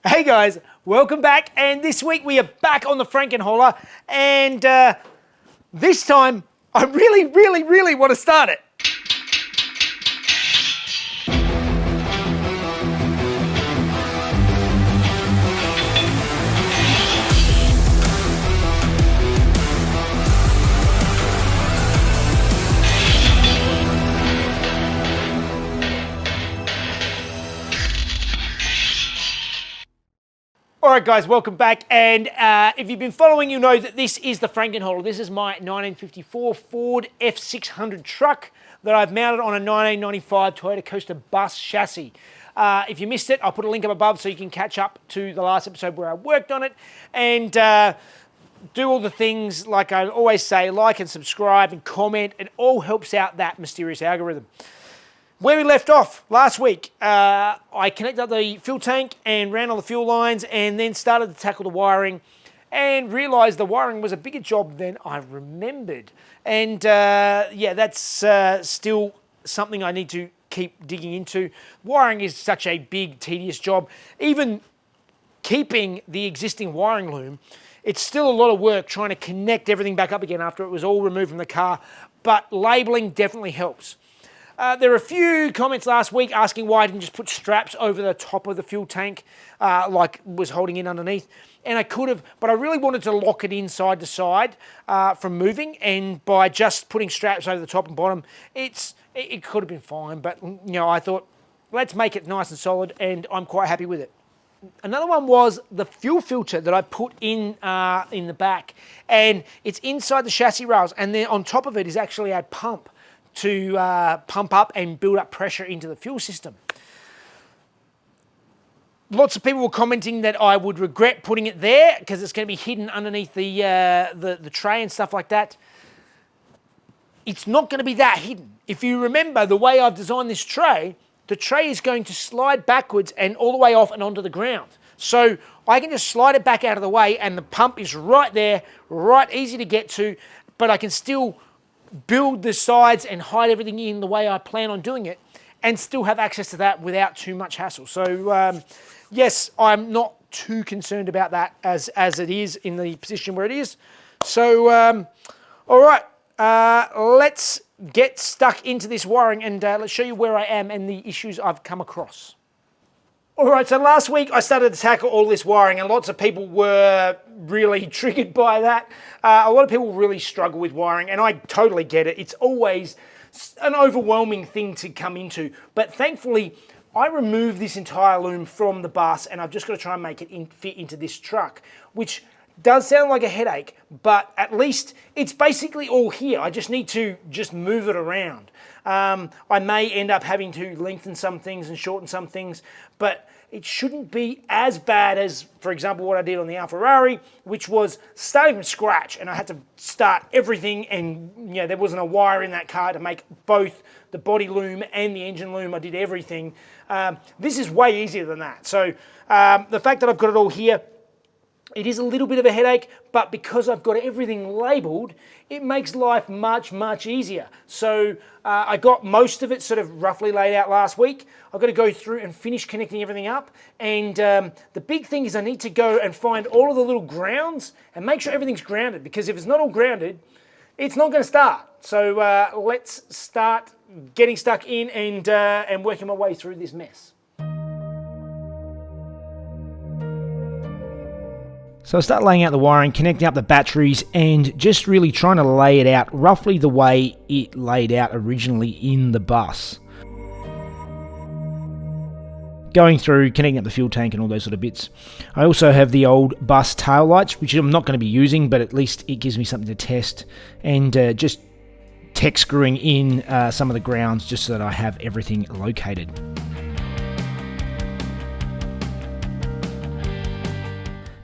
Hey guys, welcome back, and this week we are back on the Frankenholler, and this time I really want to start it. Alright guys, welcome back, and if you've been following, you know that this is the Frankenholler. This is my 1954 Ford F600 truck that I've mounted on a 1995 Toyota Coaster bus chassis. If you missed it, I'll put a link up above so you can catch up to the last episode where I worked on it, and do all the things like I always say, like and subscribe and comment. It all helps out that mysterious algorithm. Where we left off last week, I connected up the fuel tank and ran all the fuel lines, and then started to tackle the wiring and realised the wiring was a bigger job than I remembered. And yeah, that's still something I need to keep digging into. Wiring is such a big, tedious job. Even keeping the existing wiring loom, it's still a lot of work trying to connect everything back up again after it was all removed from the car, but labelling definitely helps. There were a few comments last week asking why I didn't just put straps over the top of the fuel tank like was holding in underneath. And I could have, but I really wanted to lock it in side to side from moving, and by just putting straps over the top and bottom, it could have been fine. But you know, I thought, let's make it nice and solid, and I'm quite happy with it. Another one was the fuel filter that I put in the back, and it's inside the chassis rails, and then on top of it is actually a pump to pump up and build up pressure into the fuel system. Lots of people were commenting that I would regret putting it there because it's going to be hidden underneath the tray and stuff like that. It's not going to be that hidden. If you remember the way I've designed this tray, the tray is going to slide backwards and all the way off and onto the ground. So I can just slide it back out of the way, and the pump is right there, right easy to get to, but I can still build the sides and hide everything in the way I plan on doing it, and still have access to that without too much hassle. So yes, I'm not too concerned about that as it is in the position where it is. So all right, let's get stuck into this wiring, and let's show you where I am and the issues I've come across. All right, so last week I started to tackle all this wiring, and lots of people were really triggered by that. A lot of people really struggle with wiring, and I totally get it. It's always an overwhelming thing to come into. But thankfully, I removed this entire loom from the bus, and I've just got to try and make it fit into this truck, which does sound like a headache, but at least it's basically all here. I just need to move it around. I may end up having to lengthen some things and shorten some things, but it shouldn't be as bad as, for example, what I did on the Ferrari, which was starting from scratch, and I had to start everything, and you know, there wasn't a wire in that car to make both the body loom and the engine loom. I did everything. This is way easier than that. So the fact that I've got it all here, it is a little bit of a headache, but because I've got everything labelled, it makes life much easier. So I got most of it sort of roughly laid out last week. I've got to go through and finish connecting everything up. And the big thing is I need to go and find all of the little grounds and make sure everything's grounded, because if it's not all grounded, it's not going to start. So let's start getting stuck in and working my way through this mess. So I start laying out the wiring, connecting up the batteries, and just really trying to lay it out roughly the way it laid out originally in the bus. Going through, connecting up the fuel tank and all those sort of bits. I also have the old bus tail lights, which I'm not going to be using, but at least it gives me something to test, and just tech screwing in some of the grounds just so that I have everything located.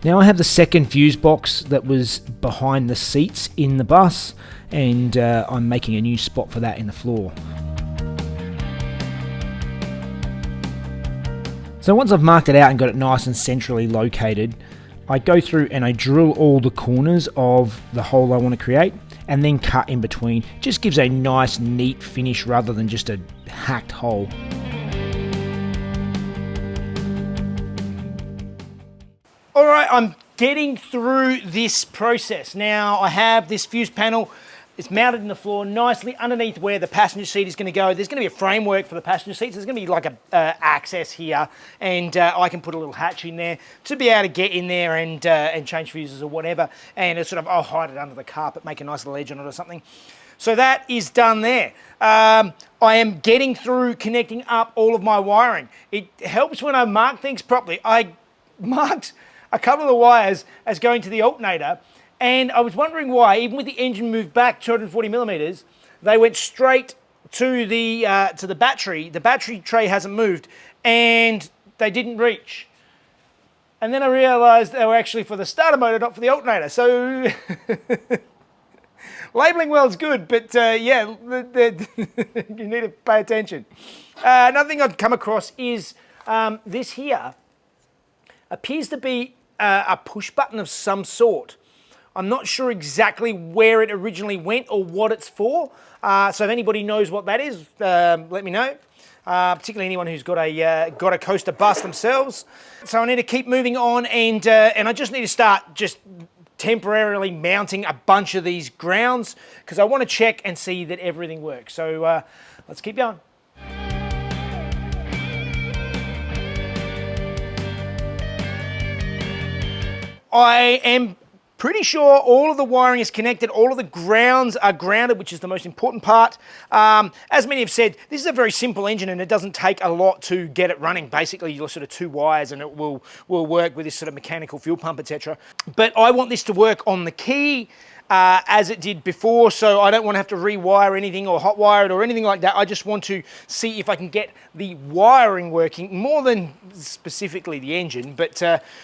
Now I have the second fuse box that was behind the seats in the bus, and I'm making a new spot for that in the floor. So once I've marked it out and got it nice and centrally located, I go through and I drill all the corners of the hole I want to create, and then cut in between. Just gives a nice neat finish rather than just a hacked hole. All right, I'm getting through this process. Now I have this fuse panel. It's mounted in the floor nicely underneath where the passenger seat is going to go. There's going to be a framework for the passenger seats. There's going to be like a access here, and I can put a little hatch in there to be able to get in there and change fuses or whatever. And it's sort of, I'll hide it under the carpet, make a nice little edge on it or something. So that is done there. I am getting through connecting up all of my wiring. It helps when I mark things properly. I marked a couple of the wires as going to the alternator, and I was wondering why, even with the engine moved back 240 millimeters, they went straight to the battery. The battery tray hasn't moved, and they didn't reach. And then I realized they were actually for the starter motor, not for the alternator. So labeling well is good, but yeah, you need to pay attention. Another thing I've come across is this here appears to be a push button of some sort. I'm not sure exactly where it originally went or what it's for. So if anybody knows what that is, let me know. Particularly anyone who's got a coaster bus themselves. So I need to keep moving on, and I just need to start just temporarily mounting a bunch of these grounds because I want to check and see that everything works. So let's keep going. I am pretty sure all of the wiring is connected, all of the grounds are grounded, which is the most important part. As many have said, this is a very simple engine and it doesn't take a lot to get it running. Basically, you're sort of 2 wires and it will work with this sort of mechanical fuel pump, etc. But I want this to work on the key as it did before, so I don't want to have to rewire anything or hot wire it or anything like that. I just want to see if I can get the wiring working more than specifically the engine, but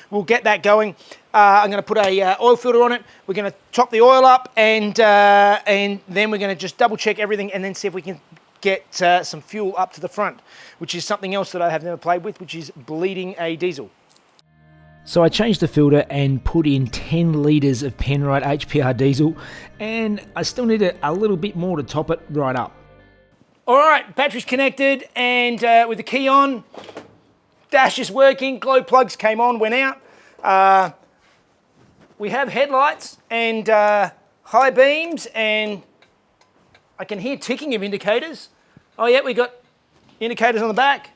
we'll get that going. I'm going to put a oil filter on it. We're going to top the oil up, and then we're going to just double check everything and then see if we can get some fuel up to the front, which is something else that I have never played with, which is bleeding a diesel. So I changed the filter and put in 10 litres of Penrite HPR diesel, and I still need a little bit more to top it right up. All right, battery's connected, and with the key on, dash is working, glow plugs came on, went out. We have headlights and high beams, and I can hear ticking of indicators. Oh yeah, we got indicators on the back.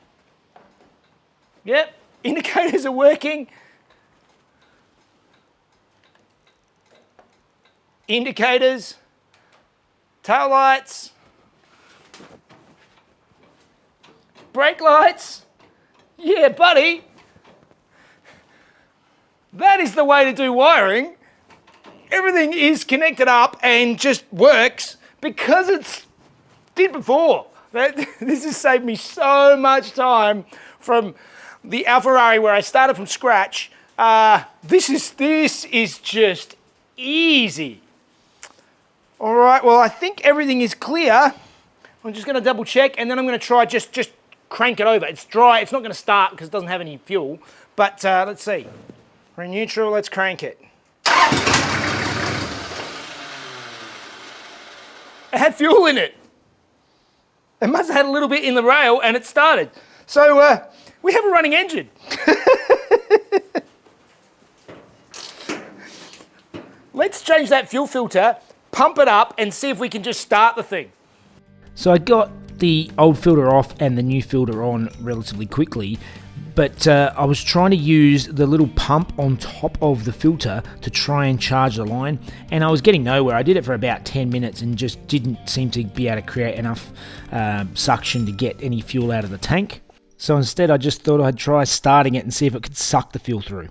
Yep, indicators are working. Indicators, tail lights, brake lights. Yeah, buddy. That is the way to do wiring. Everything is connected up and just works because it's did before. This has saved me so much time from the Alfa where I started from scratch. This is just easy. All right, well, I think everything is clear. I'm just going to double check, and then I'm going to try just crank it over. It's dry. It's not going to start because it doesn't have any fuel. But let's see. We're in neutral. Let's crank it. It had fuel in it. It must have had a little bit in the rail, and it started. So we have a running engine. Let's change that fuel filter, pump it up, and see if we can just start the thing. So I got the old filter off and the new filter on relatively quickly, but I was trying to use the little pump on top of the filter to try and charge the line, and I was getting nowhere. I did it for about 10 minutes and just didn't seem to be able to create enough suction to get any fuel out of the tank. So instead I just thought I'd try starting it and see if it could suck the fuel through.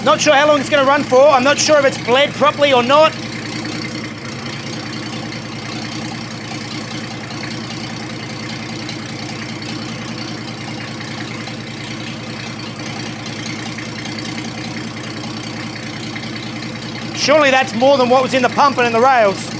Not sure how long it's going to run for. I'm not sure if it's bled properly or not. Surely that's more than what was in the pump and in the rails.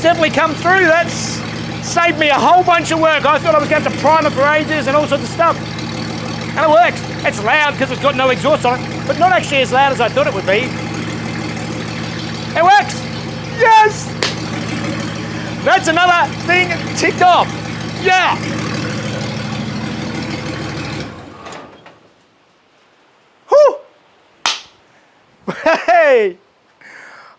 oil's definitely come through. That's saved me a whole bunch of work. I thought I was going to have to prime it for ages and all sorts of stuff. And it works. It's loud because it's got no exhaust on it, but not actually as loud as I thought it would be. It works. Yes! That's another thing ticked off. Yeah! Whew! Hey!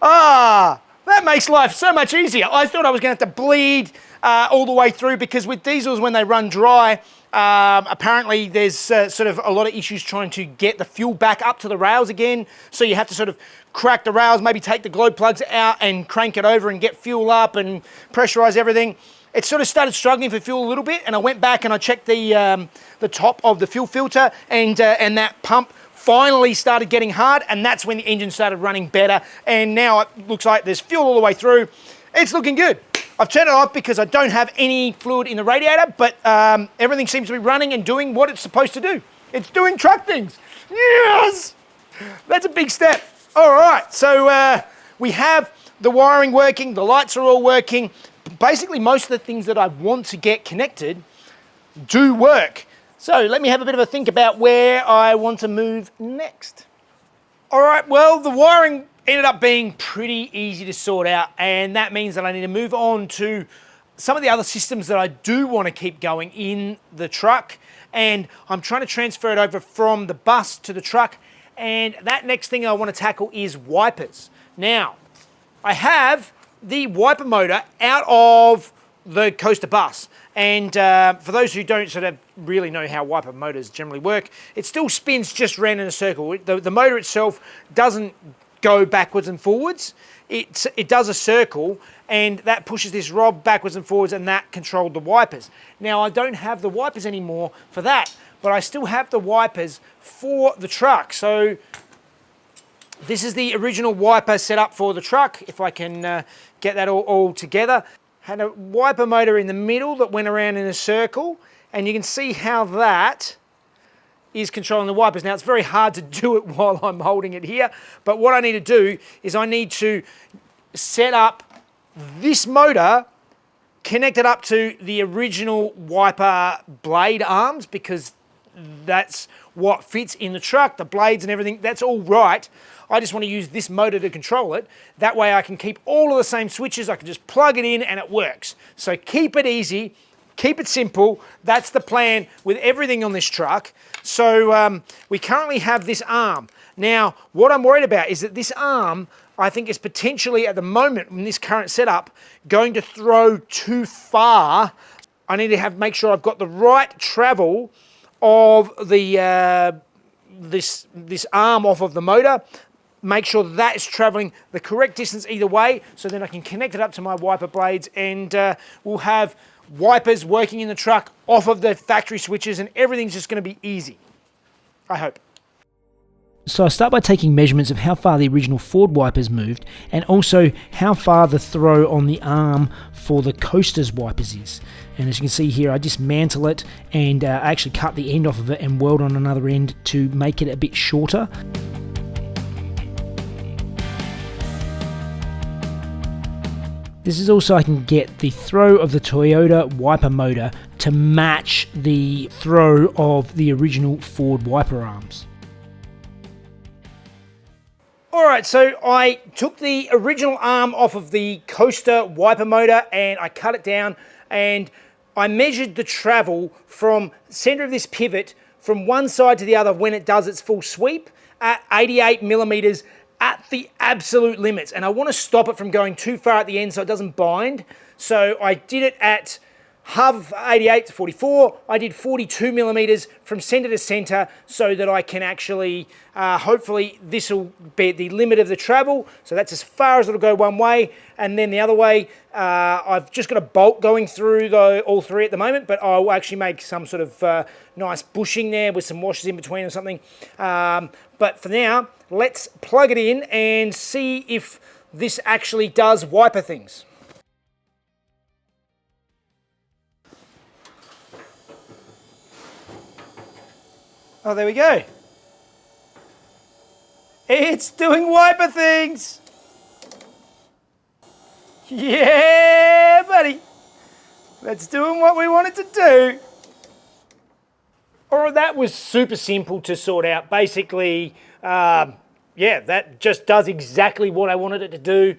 That makes life so much easier. I thought I was going to have to bleed all the way through because with diesels, when they run dry, apparently there's sort of a lot of issues trying to get the fuel back up to the rails again. So you have to sort of crack the rails, maybe take the glow plugs out and crank it over and get fuel up and pressurize everything. It sort of started struggling for fuel a little bit, and I went back and I checked the top of the fuel filter, and that pump finally started getting hard, and that's when the engine started running better. And now it looks like there's fuel all the way through. It's looking good. I've turned it off because I don't have any fluid in the radiator, but everything seems to be running and doing what it's supposed to do. It's doing truck things. Yes! That's a big step. All right, so we have the wiring working, the lights are all working. Basically, most of the things that I want to get connected do work. So let me have a bit of a think about where I want to move next. All right, well, the wiring ended up being pretty easy to sort out, and that means that I need to move on to some of the other systems that I do want to keep going in the truck, and I'm trying to transfer it over from the bus to the truck, and that next thing I want to tackle is wipers. Now, I have the wiper motor out of the coaster bus, and for those who don't sort of really know how wiper motors generally work, it still spins just round in a circle. The motor itself doesn't go backwards and forwards. It does a circle, and that pushes this rod backwards and forwards, and that controlled the wipers. Now, I don't have the wipers anymore for that, but I still have the wipers for the truck. So this is the original wiper set up for the truck, if I can get that all together. Had a wiper motor in the middle that went around in a circle, and you can see how that is controlling the wipers. Now, it's very hard to do it while I'm holding it here, but what I need to do is I need to set up this motor, connect it up to the original wiper blade arms, because that's what fits in the truck, the blades and everything, that's all right. I just want to use this motor to control it. That way I can keep all of the same switches. I can just plug it in and it works. So keep it easy, keep it simple. That's the plan with everything on this truck. So we currently have this arm. Now, what I'm worried about is that this arm, I think, is potentially at the moment in this current setup going to throw too far. I need to make sure I've got the right travel of the this arm off of the motor. Make sure that is traveling the correct distance either way, so then I can connect it up to my wiper blades, and we'll have wipers working in the truck off of the factory switches, and everything's just going to be easy, I hope. So I start by taking measurements of how far the original Ford wipers moved, and also how far the throw on the arm for the coaster's wipers is. And as you can see here, I dismantle it and I actually cut the end off of it and weld on another end to make it a bit shorter. This is also I can get the throw of the Toyota wiper motor to match the throw of the original Ford wiper arms. Alright, so I took the original arm off of the coaster wiper motor and I cut it down, and I measured the travel from the center of this pivot from one side to the other when it does its full sweep at 88 millimeters at the absolute limits. And I want to stop it from going too far at the end so it doesn't bind. So I did it at half of 88 to 44. I did 42 millimeters from center to center so that I can actually, hopefully this will be the limit of the travel. So that's as far as it'll go one way. And then the other way, I've just got a bolt going through all three at the moment, but I'll actually make some sort of nice bushing there with some washers in between or something. But for now, let's plug it in and see if this actually does wiper things. Oh, there we go. It's doing wiper things. Yeah! buddy. That's doing what we wanted to do. All right, that was super simple to sort out. Basically, yeah, that just does exactly what I wanted it to do.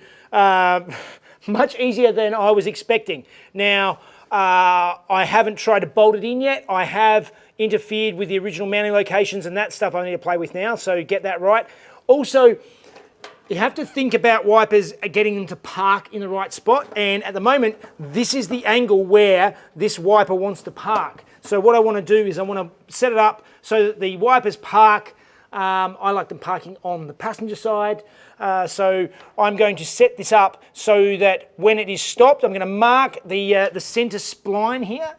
Much easier than I was expecting. Now, I haven't tried to bolt it in yet. I have interfered with the original mounting locations and that stuff I need to play with now, so get that right. Also, you have to think about wipers getting them to park in the right spot, and at the moment, this is the angle where this wiper wants to park. So what I want to do is I want to set it up so that the wipers park. I like them parking on the passenger side. So I'm going to set this up so that when it is stopped, I'm going to mark the center spline here,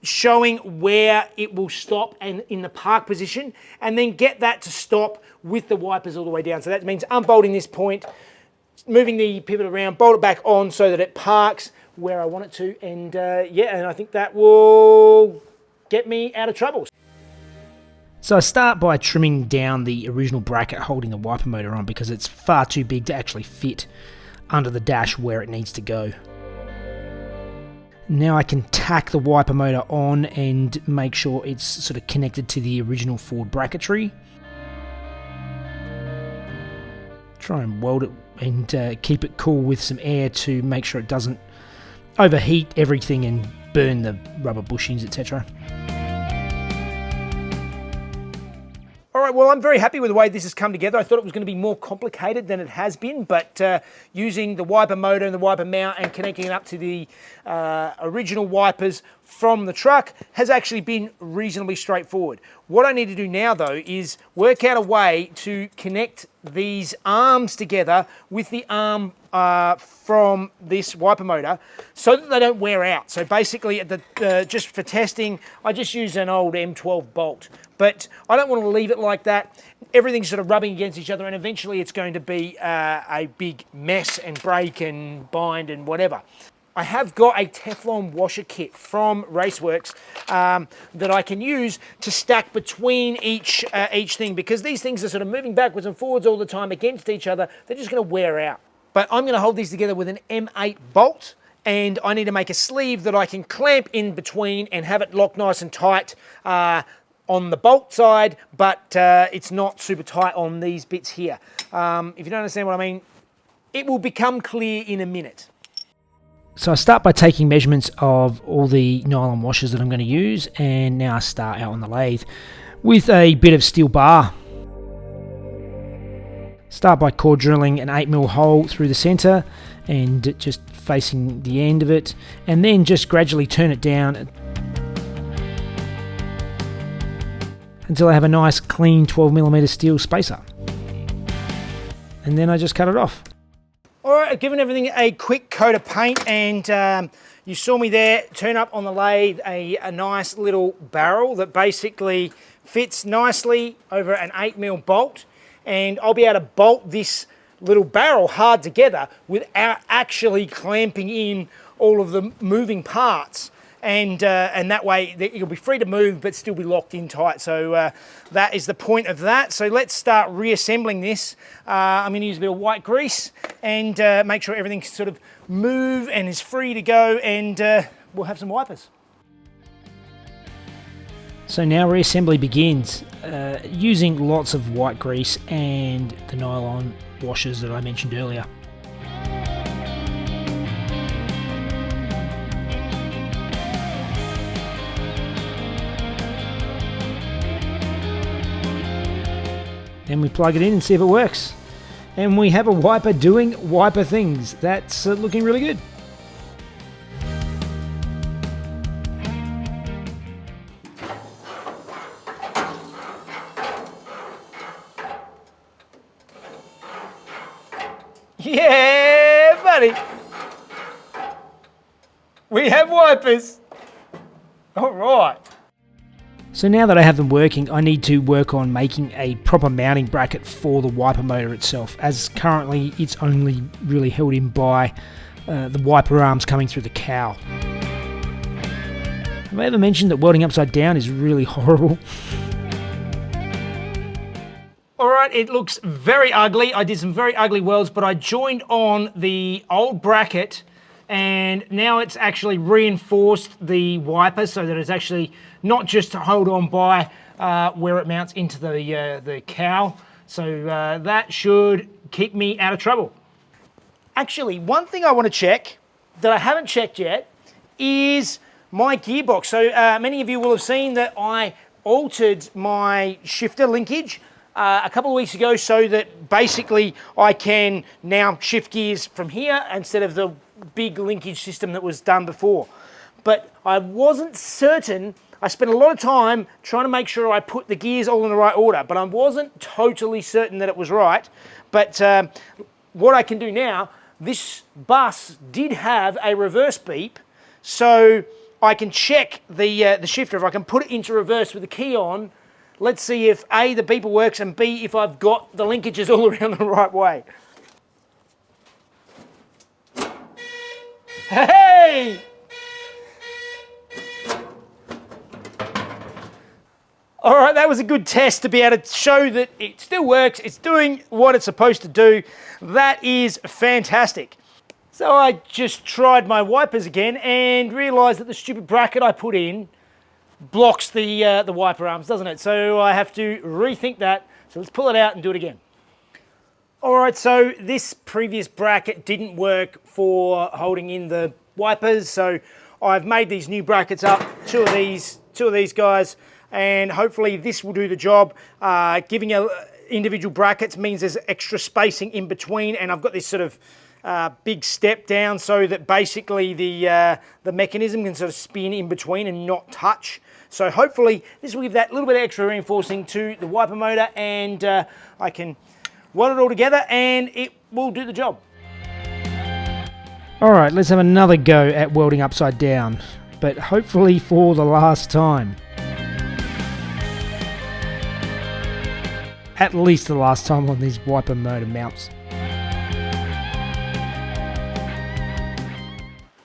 showing where it will stop and in the park position, and then get that to stop with the wipers all the way down. So that means unbolting this point, moving the pivot around, bolt it back on so that it parks where I want it to, and yeah, and I think that will get me out of trouble. So I start by trimming down the original bracket holding the wiper motor on because it's far too big to actually fit under the dash where it needs to go. Now I can tack the wiper motor on and make sure it's sort of connected to the original Ford bracketry. Try and weld it and keep it cool with some air to make sure it doesn't overheat everything and burn the rubber bushings, etc. All right, well, I'm very happy with the way this has come together. I thought it was going to be more complicated than it has been, but using the wiper motor and the wiper mount and connecting it up to the original wipers from the truck has actually been reasonably straightforward. What I need to do now, though, is work out a way to connect these arms together with the arm from this wiper motor so that they don't wear out. So basically, just for testing, I just use an old M12 bolt. But I don't want to leave it like that. Everything's sort of rubbing against each other, and eventually it's going to be a big mess and break and bind and whatever. I have got a Teflon washer kit from Raceworks that I can use to stack between each thing, because these things are sort of moving backwards and forwards all the time against each other. They're just going to wear out. But I'm going to hold these together with an M8 bolt, and I need to make a sleeve that I can clamp in between and have it locked nice and tight on the bolt side, but it's not super tight on these bits here. If you don't understand what I mean, it will become clear in a minute. So I start by taking measurements of all the nylon washers that I'm going to use, and now I start out on the lathe with a bit of steel bar. Start by core drilling an 8mm hole through the centre and just facing the end of it, and then just gradually turn it down until I have a nice clean 12mm steel spacer. And then I just cut it off. All right, I've given everything a quick coat of paint, and you saw me there turn up on the lathe a nice little barrel that basically fits nicely over an 8mm bolt, and I'll be able to bolt this little barrel hard together without actually clamping in all of the moving parts. And that way you'll be free to move but still be locked in tight. So that is the point of that. So let's start reassembling this. I'm going to use a bit of white grease and make sure everything can sort of move and is free to go, and we'll have some wipers. So now reassembly begins, using lots of white grease and the nylon washers that I mentioned earlier. Then we plug it in and see if it works. And we have a wiper doing wiper things. That's looking really good. Yeah, buddy. We have wipers. All right. So now that I have them working, I need to work on making a proper mounting bracket for the wiper motor itself, as currently it's only really held in by the wiper arms coming through the cowl. Have I ever mentioned that welding upside down is really horrible? All right, it looks very ugly. I did some very ugly welds, but I joined on the old bracket and now it's actually reinforced the wiper so that it's actually not just to hold on by where it mounts into the cowl. So that should keep me out of trouble. Actually, one thing I want to check that I haven't checked yet is my gearbox. So many of you will have seen that I altered my shifter linkage a couple of weeks ago so that basically I can now shift gears from here instead of the big linkage system that was done before. But I wasn't certain. I spent a lot of time trying to make sure I put the gears all in the right order, but I wasn't totally certain that it was right. But what I can do now, this bus did have a reverse beep, so I can check the shifter. If I can put it into reverse with the key on, let's see if A, the beeper works, and B, if I've got the linkages all around the right way. Hey! All right, that was a good test to be able to show that it still works, it's doing what it's supposed to do. That is fantastic. So I just tried my wipers again and realised that the stupid bracket I put in blocks the wiper arms, doesn't it? So I have to rethink that. So let's pull it out and do it again. All right, so this previous bracket didn't work for holding in the wipers, so I've made these new brackets up, two of these guys, and hopefully this will do the job. Giving individual brackets means there's extra spacing in between, and I've got this sort of big step down so that basically the mechanism can sort of spin in between and not touch. So hopefully this will give that little bit of extra reinforcing to the wiper motor, and I can weld it all together and it will do the job. All right, let's have another go at welding upside down, but hopefully for the last time. At least the last time on these wiper motor mounts.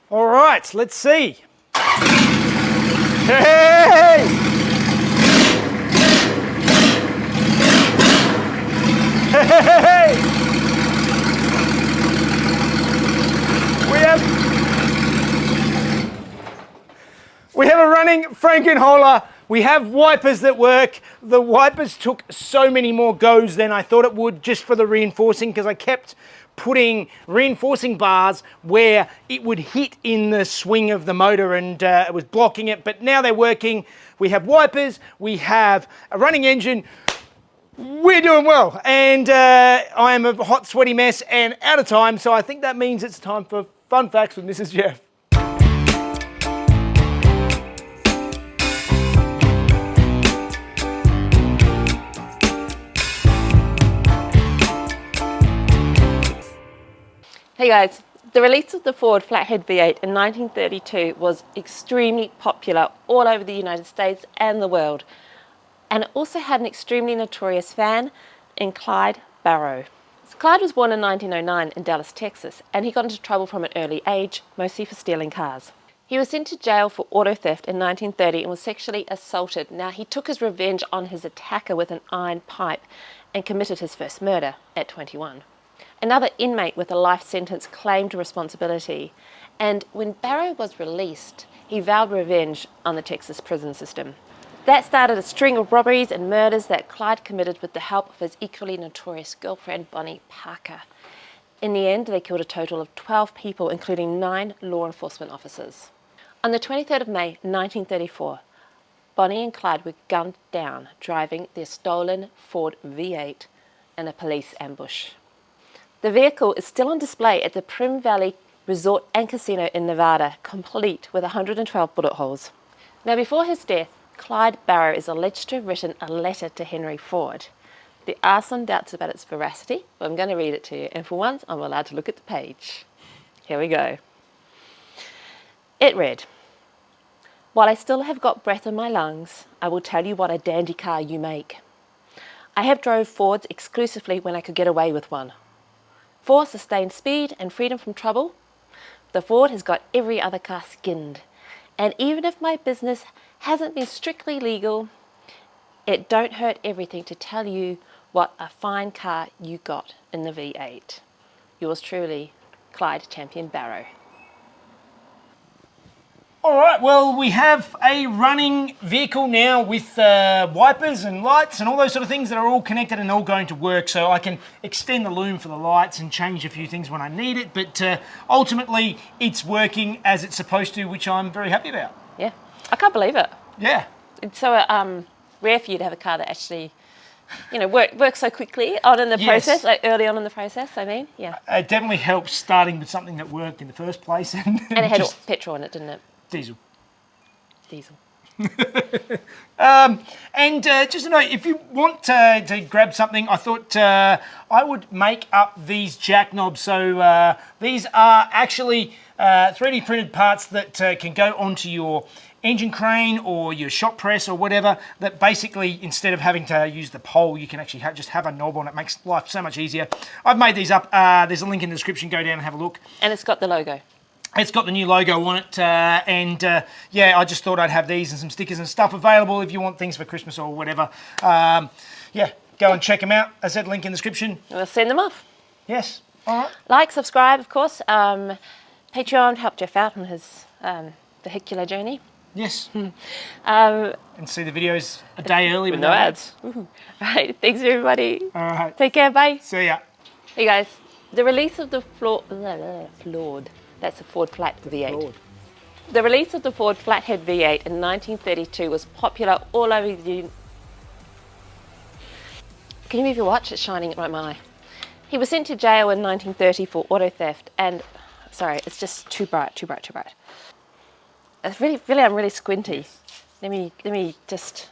All right, let's see. Hey! Hey! We have a running Frankenholer. We have wipers that work. The wipers took so many more goes than I thought it would just for the reinforcing, because I kept putting reinforcing bars where it would hit in the swing of the motor, and it was blocking it, but now they're working. We have wipers, we have a running engine. We're doing well, and I am a hot, sweaty mess and out of time, so I think that means it's time for Fun Facts with Mrs. Jeff. Hey guys, the release of the Ford Flathead V8 in 1932 was extremely popular all over the United States and the world, and it also had an extremely notorious fan in Clyde Barrow. So Clyde was born in 1909 in Dallas, Texas, and he got into trouble from an early age, mostly for stealing cars. He was sent to jail for auto theft in 1930 and was sexually assaulted. Now, he took his revenge on his attacker with an iron pipe and committed his first murder at 21. Another inmate with a life sentence claimed responsibility, and when Barrow was released, he vowed revenge on the Texas prison system. That started a string of robberies and murders that Clyde committed with the help of his equally notorious girlfriend, Bonnie Parker. In the end, they killed a total of 12 people, including 9 law enforcement officers. On the 23rd of May, 1934, Bonnie and Clyde were gunned down driving their stolen Ford V8 in a police ambush. The vehicle is still on display at the Prim Valley Resort and Casino in Nevada, complete with 112 bullet holes. Now, before his death, Clyde Barrow is alleged to have written a letter to Henry Ford. There are some doubts about its veracity, but I'm going to read it to you, and for once I'm allowed to look at the page. Here we go. It read, "While I still have got breath in my lungs, I will tell you what a dandy car you make. I have drove Fords exclusively when I could get away with one. For sustained speed and freedom from trouble, the Ford has got every other car skinned. And even if my business hasn't been strictly legal, it don't hurt everything to tell you what a fine car you got in the V8. Yours truly, Clyde Champion Barrow." All right, well, we have a running vehicle now with wipers and lights and all those sort of things that are all connected and all going to work. So I can extend the loom for the lights and change a few things when I need it. But ultimately, it's working as it's supposed to, which I'm very happy about. Yeah, I can't believe it. Yeah. It's so rare for you to have a car that actually, works so quickly on in the process, like early on in the process. I mean, yeah. It definitely helps starting with something that worked in the first place. And it had petrol in it, didn't it? Diesel. And just to know, if you want to grab something, I thought I would make up these jack knobs. So these are actually 3D printed parts that can go onto your engine crane or your shop press or whatever, that basically instead of having to use the pole, you can actually just have a knob on it. Makes life so much easier. I've made these up. There's a link in the description. Go down and have a look. And it's got the logo. It's got the new logo on it, yeah, I just thought I'd have these and some stickers and stuff available if you want things for Christmas or whatever. Yeah, go and check them out. As I said, link in the description. We'll send them off. Yes, all right. Like, subscribe, of course. Patreon helped Jeff out on his vehicular journey. Yes. And see the videos a day early with no ads. Right, thanks everybody. All right. Take care, bye. See ya. Hey guys, the release of the That's a Ford Flat V8. Lord. The release of the Ford Flathead V8 in 1932 was popular all over the... Can you move your watch? It's shining right in my eye. He was sent to jail in 1930 for auto theft and... Sorry, it's just too bright. It's really, I'm really squinty. Let me just...